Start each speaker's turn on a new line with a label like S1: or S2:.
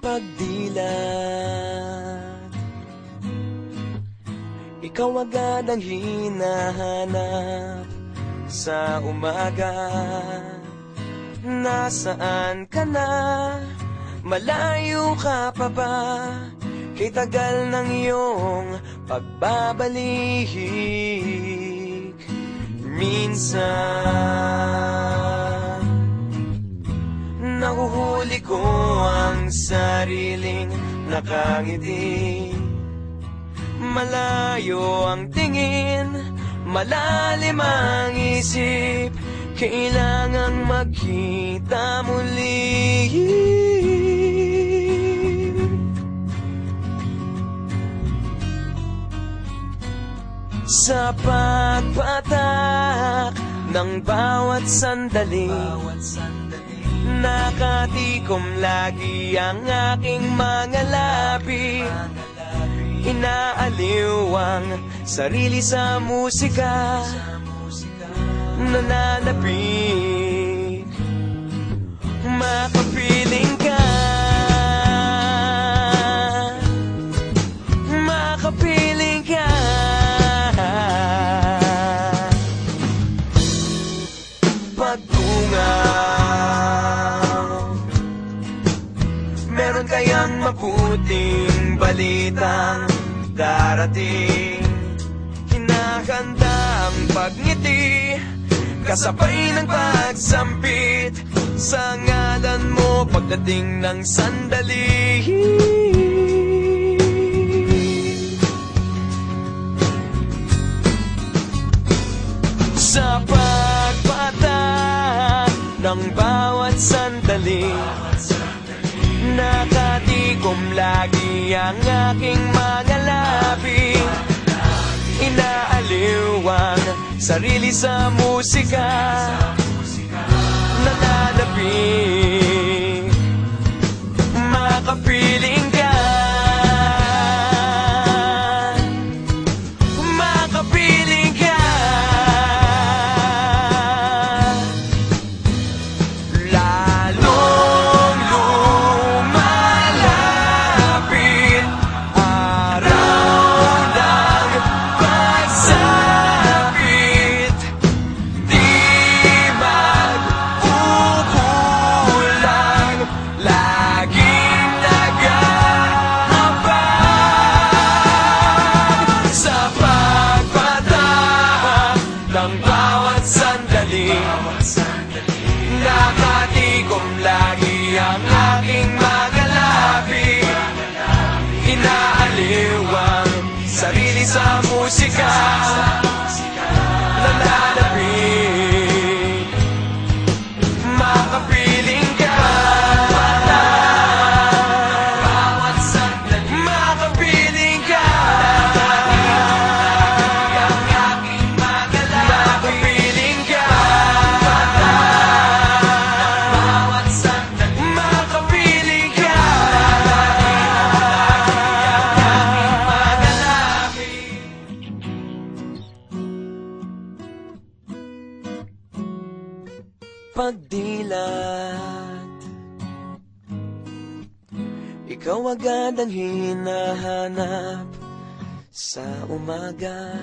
S1: pagdilat. Ikaw agad ang hinahanap sa umaga. Nasaan ka na? Malayo ka pa ba? Kay tagal ng iyong pagbabalik. Minsan nahuhuli ko ang sariling nakangiti. Malayo ang tingin, malalim ang isip. Kailangang magkita muli. Sa pagpatak ng bawat sandali, nakatikom lagi ang aking mga labi. Inaaliw ang sarili sa musika, nananabik. Makapiling ka, makapiling ka. Pag-ungaw, meron kayang mabuting balitang darating. Hinahanda ang pagngiti, kasabay ng pagsampit sa ngalan mo pagdating ng sandali. Sa pagpatak ng bawat sandali, nakatikom lagi ang aking mga labi. Inaaliw ang sarili sa musika, nananabik. Makapiling ka, makapiling ka. Lalong lumalapit araw ng pagsapit. Di mag-ukulang, laging nag-aabang. Sa pagpatak ng bawat sandali, nakatikom lagi ang aking mga labi. Inaaliw ang sarili sa musika, nananabik. Makapiling ka, makapiling ka. Makapiling ka, makapiling ka. Pagdilat, ikaw agad ang hinahanap sa umaga.